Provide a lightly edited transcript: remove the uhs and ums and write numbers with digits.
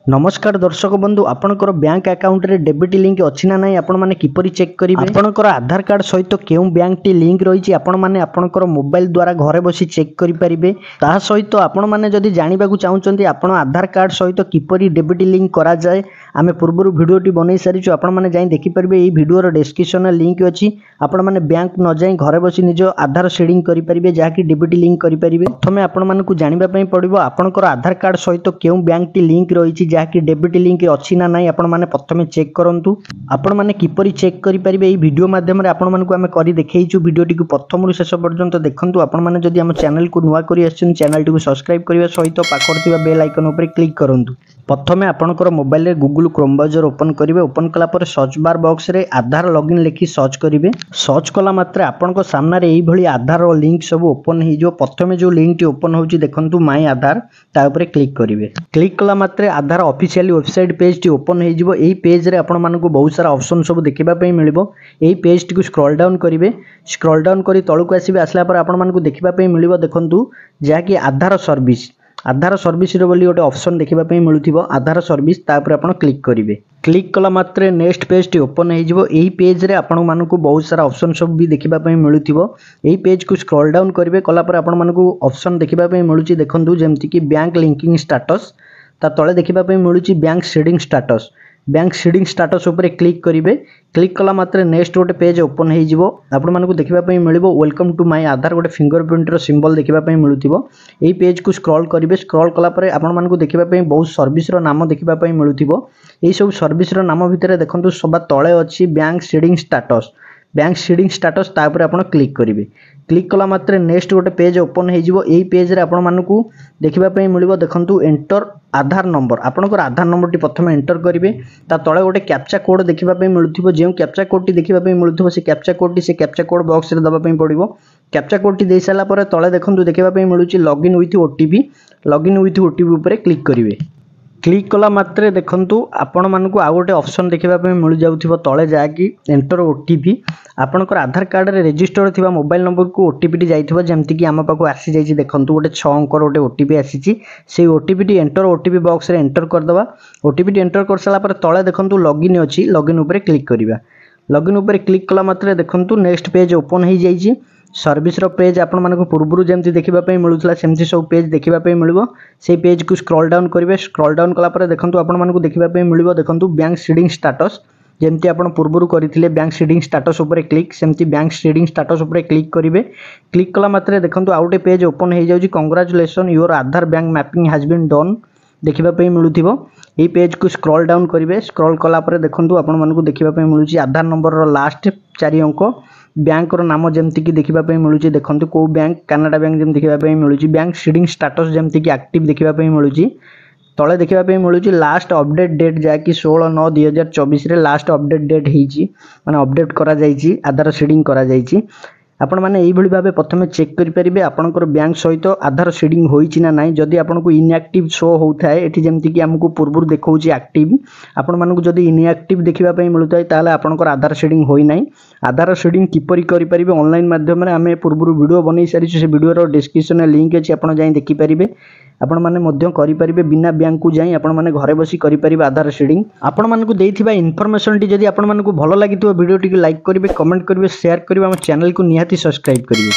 नमस्कार दर्शक बंधु आपणकर बैंक अकाउंट रे डेबिट लिंक अच्छी ना नहीं आपण माने किपरि चेक करिवे आपणकर आधार कार्ड सहित केउ बैंक टी लिंक रही आपण माने आपणकर मोबाइल द्वारा घरे बसी चेक करि परिबे ता सहित आपण माने जदि जानिबा को चाहुचंती आपण आधार कार्ड सहित किपरि डेबिट लिंक करा जाय आमे पूर्वरु वीडियो टी बनै सारिछु आपण माने जाई देखि परिबे एई वीडियो रो डिस्क्रिप्शन लिंक अछि आपण माने बैंक न जाई घरे बसी निज आधार शेडिंग करि परिबे जाकि डेबिट लिंक करि परिबे प्रथमे आपण माने को जानिबा पई पड़िबो आपणकर आधार कार्ड सहित केउ बैंक टी लिंक रही जहाँकि डेबिट लिंक अच्छी ना नहीं आपण माने प्रथमे चेक करंतु आपण माने किपरि चेक करि परिबे एई वीडियो माध्यम रे आपण मानकु आमे करि देखैछु वीडियो टी को प्रथम रु शेष पर्यंत देखंतु आपण माने जदि हम चैनल को नुवा करि आछन चैनल टी को सब्सक्राइब करिवा सहित पाखर थिबा बेल आइकन ऊपर क्लिक करंतु प्रथमे आपणकर मोबाइल रे गूगल क्रोम ब्राउजर ओपन करिवे ओपन कला पर सर्च बार बॉक्स रे आधार लॉगिन लिखि सर्च करिवे सर्च कला मात्र आपणको सामने रे एई भली आधार रो लिंक सब ओपन हे जो प्रथमे जो लिंक टी ओपन होची देखंतु माय आधार ता ऊपर क्लिक करिवे क्लिक कला मात्र आधार ऑफिशियल वेबसाइट पेज टी ओपन हे जिवो एई पेज रे आपण मानकु बहुत सारा ऑप्शन सब देखिबा पई मिलिबो एई पेज टी को स्क्रॉल डाउन करिवे स्क्रॉल डाउन करी तळकु आसीबे आसला पर आपण मानकु देखिबा पई मिलिबो देखंतु जाकी आधार सर्विस रे बोली गोटे ऑप्शन देखिबा पई मिलुथिबो आधार सर्विस ता ऊपर आपण क्लिक करिवे क्लिक कला मात्र नेक्स्ट पेज टी ओपन हे जिवो एई पेज रे आपण मानकु बहुत सारा ऑप्शन सब भी देखिबा पई मिलुथिबो एई पेज को स्क्रॉल डाउन करिवे कला पर आपण मानकु ऑप्शन देखिबा पई मिलुची देखंतु जेमति कि बैंक लिंकिंग स्टेटस ता तळे देखिबा पई मिलुची बैंक सीडिंग स्टेटस ऊपर क्लिक करिवे क्लिक कला मात्र नेक्स्ट गोटे पेज ओपन हे जिवो आपण मानकु देखिबा पई मिलिबो वेलकम टू माय आधार गोटे फिंगरप्रिंट रो सिंबल देखिबा पई मिलुथिबो एई पेज को स्क्रॉल करिवे स्क्रॉल कला परे आपण मानकु देखिबा पई बहुत सर्विस रो नाम देखिबा पई मिलुथिबो एई सब सर्विस रो नाम भितरे देखंतु सबा तळे अछि बैंक सीडिंग स्टेटस ता ऊपर आपण क्लिक करिवे क्लिक कला मात्र नेक्स्ट गोटे पेज ओपन हे जिवो एई पेज रे आपण मानकु देखिबा पई मिलिबो देखंतु एंटर आधार नंबर आपनकर आधार नंबर टी प्रथमे एंटर करिवे ता तळे गोटे कैप्चा कोड देखिबा पई मिलुथिबो जे कैप्चा कोड टी देखिबा पई मिलुथिबो से कैप्चा कोड बॉक्स रे दबा पई पड़िबो कैप्चा कोड टी देई साला पर तळे देखंतु देखिबा पई मिलुची लॉगिन विथ ओटीपी ऊपर क्लिक करिवे क्लिक कला मात्रे देखंतु आपण मानकु आ गोटे ऑप्शन देखिबा पई मिलु जाउथिबो तळे जाकी एंटर ओटीपी आपनकर आधार कार्ड रे रजिस्टर थिबा मोबाइल नंबर को ओटीपी टी जाइथिबो जेमति कि आमा पाको आसी जाइछि देखंतु गोटे 6 अंक रो गोटे ओटीपी आसीछि से OTP T enter OTP box रे एंटर कर दबा ओटीपी टी एंटर कर साला पर तळे देखंतु लॉगिन अछि लॉगिन ऊपर क्लिक करिबा लॉगिन ऊपर क्लिक कला मात्रे देखंतु नेक्स्ट पेज ओपन हे जाइछि सर्विस रो पेज आपण मानकु पूर्वरु जेमति देखिबा पई मिलुथला सेमति सब पेज देखिबा पई मिलिबो से पेज को स्क्रॉल डाउन करिवे स्क्रॉल डाउन कला पर देखंतु आपण मानकु देखिबा पई मिलिबो देखंतु बैंक सीडिंग स्टेटस जेमति आपण पूर्वरु करिथिले बैंक सीडिंग स्टेटस ऊपर क्लिक सेमति बैंक सीडिंग स्टेटस ऊपर क्लिक करिवे क्लिक कला मात्रे देखंतु आउटे पेज ओपन हे जाउची congratulation your Aadhaar bank mapping has been done देखिबा पई मिलुथिबो एई पेज को स्क्रॉल डाउन करिवे स्क्रॉल कला पर देखंतु आपण मानकु देखिबा पई मिलुची आधार नंबर रो लास्ट 4 अंक बैंक रो नाम जेमति कि देखिबा पई मिलुची देखंतु को बैंक कनाडा बैंक जेम देखिबा पई मिलुची बैंक सीडिंग स्टेटस जेमति कि एक्टिव देखिबा पई मिलुची तळे देखिबा पई मिलुची लास्ट अपडेट डेट जाकी 16/9/2024 रे लास्ट अपडेट डेट हेची माने अपडेट करा जाईची आधार सीडिंग करा जाईची आपण माने एई भली भाबे प्रथमे चेक करि परिबे आपनकर बैंक सहित आधार सीडिंग होईची ना नाही जदी आपनको इनएक्टिव शो होउथाय एठी जेमति कि हमकु पूर्वरु देखौची एक्टिव आपण मानकु जदी इनएक्टिव देखिबा पई मिलुथाय ताले आपनकर आधार सीडिंग होई नाही आधार सीडिंग किपरि करि परिबे ऑनलाइन माध्यम रे हमें पूर्वरु वीडियो बनै सारिछु से वीडियो रो डिस्क्रिप्शन रे लिंक अछि आपण जाई देखि परिबे आपण माने मध्य करि परिबे बिना बैंक को जाई आपण माने घरे बसी करि परिबे आधार सीडिंग आपण मानकु देइथिबा इन्फॉर्मेशन टी जदी आपण मानकु भलो लागितो वीडियो टी को लाइक करिवे कमेंट करिवे शेयर करिवे हम चैनल को निहाती सब्सक्राइब करिवे।